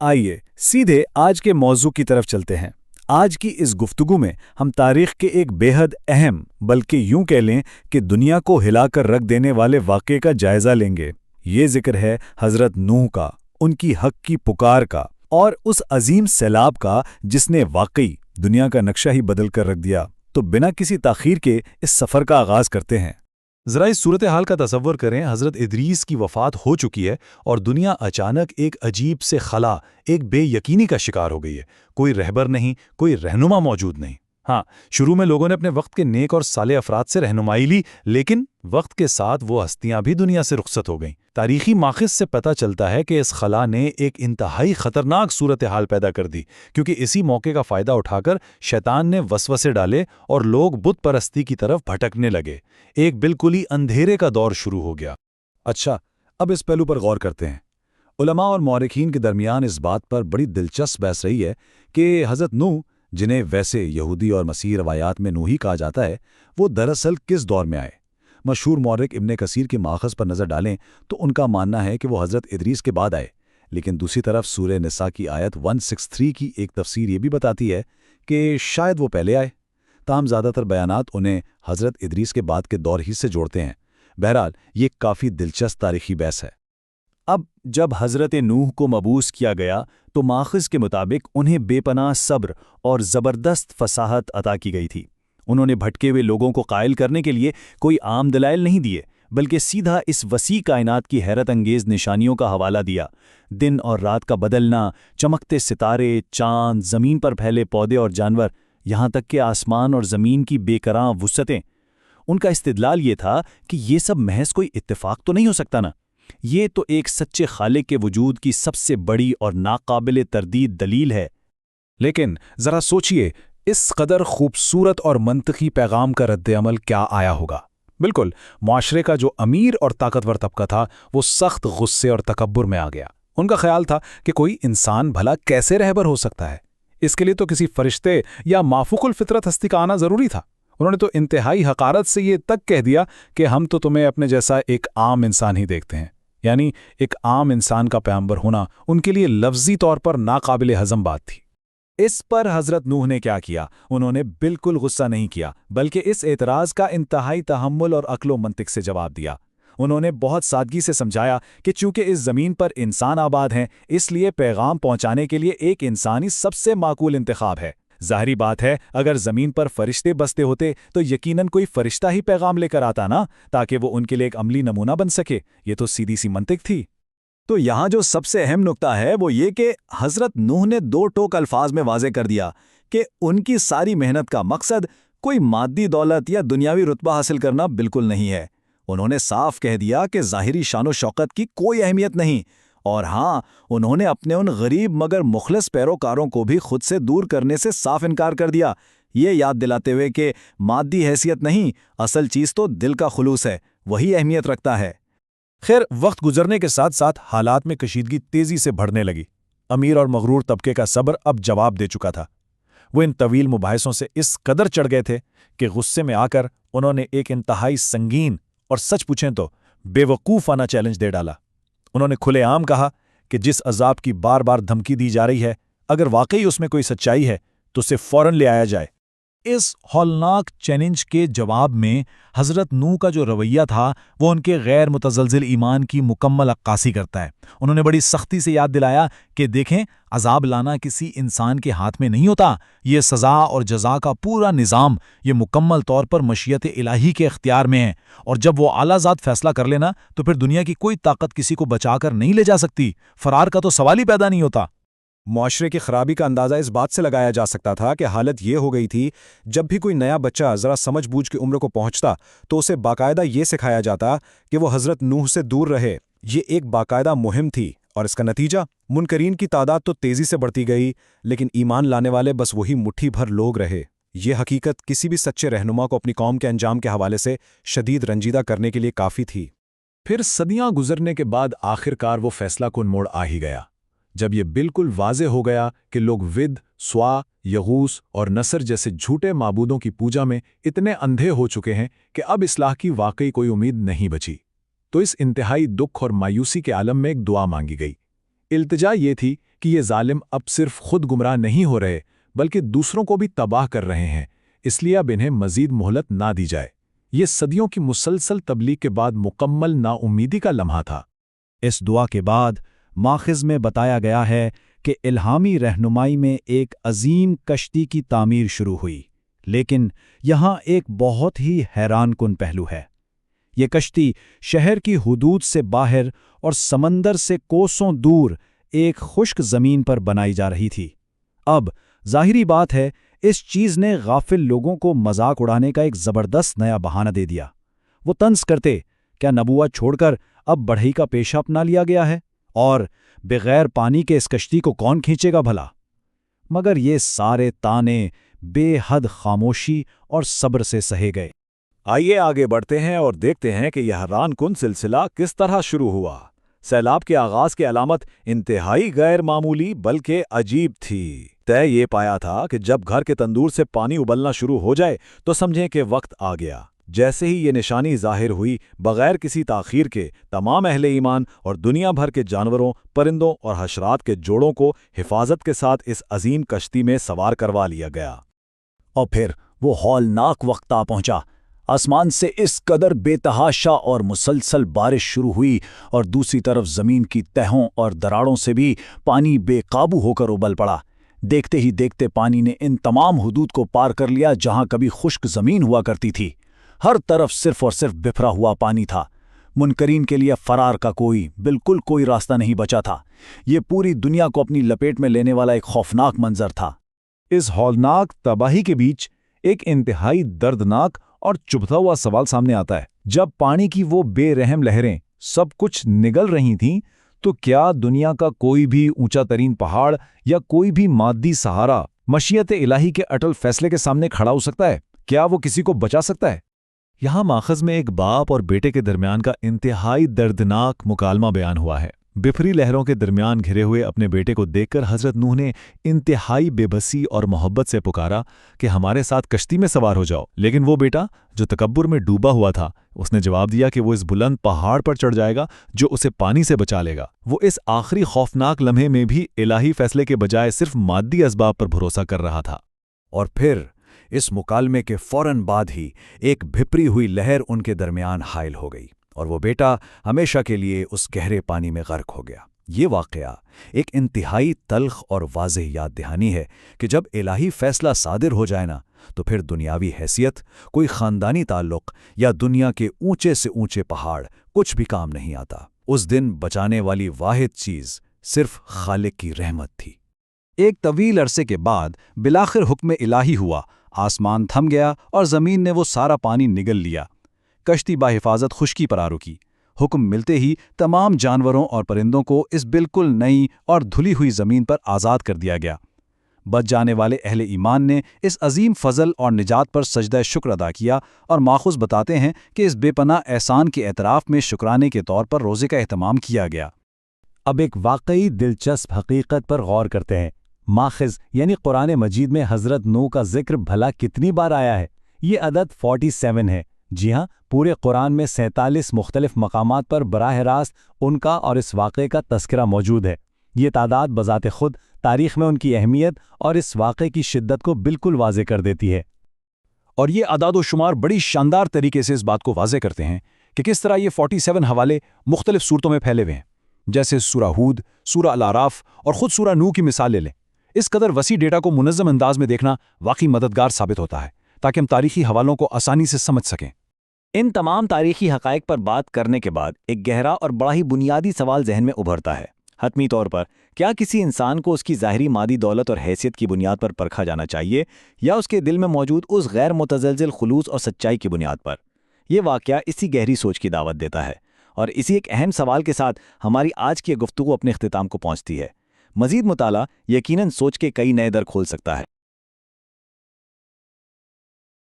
آئیے سیدھے آج کے موضوع کی طرف چلتے ہیں۔ آج کی اس گفتگو میں ہم تاریخ کے ایک بے حد اہم بلکہ یوں کہہ لیں کہ دنیا کو ہلا کر رکھ دینے والے واقعے کا جائزہ لیں گے۔ یہ ذکر ہے حضرت نوح کا، ان کی حق کی پکار کا، اور اس عظیم سیلاب کا جس نے واقعی دنیا کا نقشہ ہی بدل کر رکھ دیا۔ تو بنا کسی تاخیر کے اس سفر کا آغاز کرتے ہیں۔ ذرا اس صورتحال کا تصور کریں، حضرت ادریس کی وفات ہو چکی ہے اور دنیا اچانک ایک عجیب سے خلا، ایک بے یقینی کا شکار ہو گئی ہے۔ کوئی رہبر نہیں، کوئی رہنما موجود نہیں۔ ہاں، شروع میں لوگوں نے اپنے وقت کے نیک اور صالح افراد سے رہنمائی لی، لیکن وقت کے ساتھ وہ ہستیاں بھی دنیا سے رخصت ہو گئیں۔ تاریخی ماخذ سے پتہ چلتا ہے کہ اس خلا نے ایک انتہائی خطرناک صورتحال پیدا کر دی، کیونکہ اسی موقع کا فائدہ اٹھا کر شیطان نے وسوسے ڈالے اور لوگ بت پرستی کی طرف بھٹکنے لگے۔ ایک بالکل ہی اندھیرے کا دور شروع ہو گیا۔ اچھا، اب اس پہلو پر غور کرتے ہیں۔ علماء اور مورخین کے درمیان اس بات پر بڑی دلچسپ بحث رہی ہے کہ حضرت نوح، جنہیں ویسے یہودی اور مسیحی روایات میں نوحی کہا جاتا ہے، وہ دراصل کس دور میں آئے؟ مشہور مورخ ابن کثیر کے ماخذ پر نظر ڈالیں تو ان کا ماننا ہے کہ وہ حضرت ادریس کے بعد آئے، لیکن دوسری طرف سورہ نساء کی آیت 163 کی ایک تفسیر یہ بھی بتاتی ہے کہ شاید وہ پہلے آئے۔ تاہم زیادہ تر بیانات انہیں حضرت ادریس کے بعد کے دور ہی سے جوڑتے ہیں۔ بہرحال یہ کافی دلچسپ تاریخی بحث ہے۔ اب جب حضرت نوح کو مبعوث کیا گیا تو ماخذ کے مطابق انہیں بے پناہ صبر اور زبردست فصاحت عطا کی گئی تھی۔ انہوں نے بھٹکے ہوئے لوگوں کو قائل کرنے کے لیے کوئی عام دلائل نہیں دیے، بلکہ سیدھا اس وسیع کائنات کی حیرت انگیز نشانیوں کا حوالہ دیا۔ دن اور رات کا بدلنا، چمکتے ستارے، چاند، زمین پر پھیلے پودے اور جانور، یہاں تک کہ آسمان اور زمین کی بے کراں وسعتیں۔ ان کا استدلال یہ تھا کہ یہ سب محض کوئی اتفاق تو نہیں ہو سکتا نا، یہ تو ایک سچے خالق کے وجود کی سب سے بڑی اور ناقابل تردید دلیل ہے۔ لیکن ذرا سوچئے، اس قدر خوبصورت اور منطقی پیغام کا رد عمل کیا آیا ہوگا؟ بالکل، معاشرے کا جو امیر اور طاقتور طبقہ تھا وہ سخت غصے اور تکبر میں آ گیا۔ ان کا خیال تھا کہ کوئی انسان بھلا کیسے رہبر ہو سکتا ہے؟ اس کے لیے تو کسی فرشتے یا مافوق الفطرت ہستی کا آنا ضروری تھا۔ انہوں نے تو انتہائی حقارت سے یہ تک کہہ دیا کہ ہم تو تمہیں اپنے جیسا ایک عام انسان ہی دیکھتے ہیں۔ یعنی ایک عام انسان کا پیغمبر ہونا ان کے لیے لفظی طور پر ناقابل ہضم بات تھی۔ اس پر حضرت نوح نے کیا کیا؟ انہوں نے بالکل غصہ نہیں کیا، بلکہ اس اعتراض کا انتہائی تحمل اور عقل و منطق سے جواب دیا۔ انہوں نے بہت سادگی سے سمجھایا کہ چونکہ اس زمین پر انسان آباد ہیں، اس لیے پیغام پہنچانے کے لیے ایک انسانی سب سے معقول انتخاب ہے۔ ظاہری بات ہے، اگر زمین پر فرشتے بستے ہوتے تو یقیناً کوئی فرشتہ ہی پیغام لے کر آتا نا، تاکہ وہ ان کے لیے ایک عملی نمونہ بن سکے۔ یہ تو سیدھی سی منطق تھی۔ تو یہاں جو سب سے اہم نکتہ ہے وہ یہ کہ حضرت نوح نے دو ٹوک الفاظ میں واضح کر دیا کہ ان کی ساری محنت کا مقصد کوئی مادی دولت یا دنیاوی رتبہ حاصل کرنا بالکل نہیں ہے۔ انہوں نے صاف کہہ دیا کہ ظاہری شان و شوکت کی کوئی اہمیت نہیں، اور ہاں، انہوں نے اپنے ان غریب مگر مخلص پیروکاروں کو بھی خود سے دور کرنے سے صاف انکار کر دیا، یہ یاد دلاتے ہوئے کہ مادی حیثیت نہیں، اصل چیز تو دل کا خلوص ہے، وہی اہمیت رکھتا ہے۔ خیر، وقت گزرنے کے ساتھ ساتھ حالات میں کشیدگی تیزی سے بڑھنے لگی۔ امیر اور مغرور طبقے کا صبر اب جواب دے چکا تھا۔ وہ ان طویل مباحثوں سے اس قدر چڑھ گئے تھے کہ غصے میں آ کر انہوں نے ایک انتہائی سنگین اور سچ پوچھیں تو بے وقوفانہ چیلنج دے ڈالا۔ انہوں نے کھلے عام کہا کہ جس عذاب کی بار بار دھمکی دی جا رہی ہے، اگر واقعی اس میں کوئی سچائی ہے تو اسے فوراً لے آیا جائے۔ اس ہولناک چیلنج کے جواب میں حضرت نوح کا جو رویہ تھا وہ ان کے غیر متزلزل ایمان کی مکمل عکاسی کرتا ہے۔ انہوں نے بڑی سختی سے یاد دلایا کہ دیکھیں، عذاب لانا کسی انسان کے ہاتھ میں نہیں ہوتا، یہ سزا اور جزا کا پورا نظام یہ مکمل طور پر مشیت الہی کے اختیار میں ہے، اور جب وہ اعلیٰ ذات فیصلہ کر لینا تو پھر دنیا کی کوئی طاقت کسی کو بچا کر نہیں لے جا سکتی، فرار کا تو سوال ہی پیدا نہیں ہوتا۔ معاشرے کی خرابی کا اندازہ اس بات سے لگایا جا سکتا تھا کہ حالت یہ ہو گئی تھی، جب بھی کوئی نیا بچہ ذرا سمجھ بوجھ کی عمر کو پہنچتا تو اسے باقاعدہ یہ سکھایا جاتا کہ وہ حضرت نوح سے دور رہے۔ یہ ایک باقاعدہ مہم تھی، اور اس کا نتیجہ منکرین کی تعداد تو تیزی سے بڑھتی گئی، لیکن ایمان لانے والے بس وہی مٹھی بھر لوگ رہے۔ یہ حقیقت کسی بھی سچے رہنما کو اپنی قوم کے انجام کے حوالے سے شدید رنجیدہ کرنے کے لیے کافی تھی۔ پھر صدیاں گزرنے کے بعد آخرکار وہ فیصلہ کن موڑ آ ہی گیا، جب یہ بالکل واضح ہو گیا کہ لوگ ود، سوا، یغوث اور نصر جیسے جھوٹے معبودوں کی پوجا میں اتنے اندھے ہو چکے ہیں کہ اب اصلاح کی واقعی کوئی امید نہیں بچی۔ تو اس انتہائی دکھ اور مایوسی کے عالم میں ایک دعا مانگی گئی۔ التجا یہ تھی کہ یہ ظالم اب صرف خود گمراہ نہیں ہو رہے بلکہ دوسروں کو بھی تباہ کر رہے ہیں، اس لیے اب انہیں مزید مہلت نہ دی جائے۔ یہ صدیوں کی مسلسل تبلیغ کے بعد مکمل نا امیدی کا لمحہ تھا۔ اس دعا کے بعد ماخذ میں بتایا گیا ہے کہ الہامی رہنمائی میں ایک عظیم کشتی کی تعمیر شروع ہوئی، لیکن یہاں ایک بہت ہی حیران کن پہلو ہے۔ یہ کشتی شہر کی حدود سے باہر اور سمندر سے کوسوں دور ایک خشک زمین پر بنائی جا رہی تھی۔ اب ظاہری بات ہے اس چیز نے غافل لوگوں کو مذاق اڑانے کا ایک زبردست نیا بہانہ دے دیا۔ وہ طنز کرتے، کیا نبوت چھوڑ کر اب بڑھئی کا پیشہ اپنا لیا گیا ہے؟ اور بغیر پانی کے اس کشتی کو کون کھینچے گا بھلا؟ مگر یہ سارے طعنے بے حد خاموشی اور صبر سے سہے گئے۔ آئیے آگے بڑھتے ہیں اور دیکھتے ہیں کہ یہ حیران کن سلسلہ کس طرح شروع ہوا۔ سیلاب کے آغاز کی علامت انتہائی غیر معمولی بلکہ عجیب تھی۔ طے یہ پایا تھا کہ جب گھر کے تندور سے پانی ابلنا شروع ہو جائے تو سمجھیں کہ وقت آ گیا۔ جیسے ہی یہ نشانی ظاہر ہوئی، بغیر کسی تاخیر کے تمام اہل ایمان اور دنیا بھر کے جانوروں، پرندوں اور حشرات کے جوڑوں کو حفاظت کے ساتھ اس عظیم کشتی میں سوار کروا لیا گیا۔ اور پھر وہ ہولناک وقت آ پہنچا۔ آسمان سے اس قدر بے تحاشا اور مسلسل بارش شروع ہوئی اور دوسری طرف زمین کی تہوں اور دراڑوں سے بھی پانی بے قابو ہو کر ابل پڑا۔ دیکھتے ہی دیکھتے پانی نے ان تمام حدود کو پار کر لیا جہاں کبھی خشک زمین ہوا کرتی تھی۔ ہر طرف صرف اور صرف بفرا ہوا پانی تھا۔ منکرین کے لیے فرار کا بالکل کوئی راستہ نہیں بچا تھا۔ یہ پوری دنیا کو اپنی لپیٹ میں لینے والا ایک خوفناک منظر تھا۔ اس ہولناک تباہی کے بیچ ایک انتہائی دردناک اور چبھتا ہوا سوال سامنے آتا ہے۔ جب پانی کی وہ بے رحم لہریں سب کچھ نگل رہی تھیں تو کیا دنیا کا کوئی بھی اونچا ترین پہاڑ یا کوئی بھی مادی سہارا مشیت الہی کے اٹل فیصلے کے سامنے کھڑا ہو سکتا ہے؟ کیا وہ کسی کو بچا سکتا ہے؟ یہاں ماخذ میں ایک باپ اور بیٹے کے درمیان کا انتہائی دردناک مکالمہ بیان ہوا ہے۔ بفری لہروں کے درمیان گھرے ہوئے اپنے بیٹے کو دیکھ کر حضرت نوح نے انتہائی بے بسی اور محبت سے پکارا کہ ہمارے ساتھ کشتی میں سوار ہو جاؤ، لیکن وہ بیٹا جو تکبر میں ڈوبا ہوا تھا، اس نے جواب دیا کہ وہ اس بلند پہاڑ پر چڑھ جائے گا جو اسے پانی سے بچا لے گا۔ وہ اس آخری خوفناک لمحے میں بھی الہی فیصلے کے بجائے صرف مادی اسباب پر بھروسہ کر رہا تھا۔ اور پھر اس مکالمے کے فوراً بعد ہی ایک بھپری ہوئی لہر ان کے درمیان حائل ہو گئی اور وہ بیٹا ہمیشہ کے لیے اس گہرے پانی میں غرق ہو گیا۔ یہ واقعہ ایک انتہائی تلخ اور واضح یاد دہانی ہے کہ جب الہی فیصلہ صادر ہو جائے نا تو پھر دنیاوی حیثیت، کوئی خاندانی تعلق یا دنیا کے اونچے سے اونچے پہاڑ کچھ بھی کام نہیں آتا۔ اس دن بچانے والی واحد چیز صرف خالق کی رحمت تھی۔ ایک طویل عرصے کے بعد بالآخر حکم الہی ہوا، آسمان تھم گیا اور زمین نے وہ سارا پانی نگل لیا۔ کشتی بحفاظت خشکی پر آ رکی۔ حکم ملتے ہی تمام جانوروں اور پرندوں کو اس بالکل نئی اور دھلی ہوئی زمین پر آزاد کر دیا گیا۔ بچ جانے والے اہل ایمان نے اس عظیم فضل اور نجات پر سجدہ شکر ادا کیا، اور ماخذ بتاتے ہیں کہ اس بے پناہ احسان کے اعتراف میں شکرانے کے طور پر روزے کا اہتمام کیا گیا۔ اب ایک واقعی دلچسپ حقیقت پر غور کرتے ہیں۔ ماخذ یعنی قرآن مجید میں حضرت نوح کا ذکر بھلا کتنی بار آیا ہے؟ یہ عدد 47 ہے۔ جی ہاں، پورے قرآن میں 47 مختلف مقامات پر براہ راست ان کا اور اس واقعے کا تذکرہ موجود ہے۔ یہ تعداد بذات خود تاریخ میں ان کی اہمیت اور اس واقعے کی شدت کو بالکل واضح کر دیتی ہے۔ اور یہ اعداد و شمار بڑی شاندار طریقے سے اس بات کو واضح کرتے ہیں کہ کس طرح یہ 47 حوالے مختلف صورتوں میں پھیلے ہوئے ہیں۔ جیسے سورہ ہود، سورہ الاعراف اور خود سورہ نوح کی مثال لے لیں۔ اس قدر وسیع ڈیٹا کو منظم انداز میں دیکھنا واقعی مددگار ثابت ہوتا ہے تاکہ ہم تاریخی حوالوں کو آسانی سے سمجھ سکیں۔ ان تمام تاریخی حقائق پر بات کرنے کے بعد ایک گہرا اور بڑا ہی بنیادی سوال ذہن میں ابھرتا ہے۔ حتمی طور پر کیا کسی انسان کو اس کی ظاہری مادی دولت اور حیثیت کی بنیاد پر پرکھا جانا چاہیے، یا اس کے دل میں موجود اس غیر متزلزل خلوص اور سچائی کی بنیاد پر؟ یہ واقعہ اسی گہری سوچ کی دعوت دیتا ہے، اور اسی ایک اہم سوال کے ساتھ ہماری آج کی گفتگو اپنے اختتام کو پہنچتی ہے۔ مزید مطالعہ یقیناً سوچ کے کئی نئے در کھول سکتا ہے۔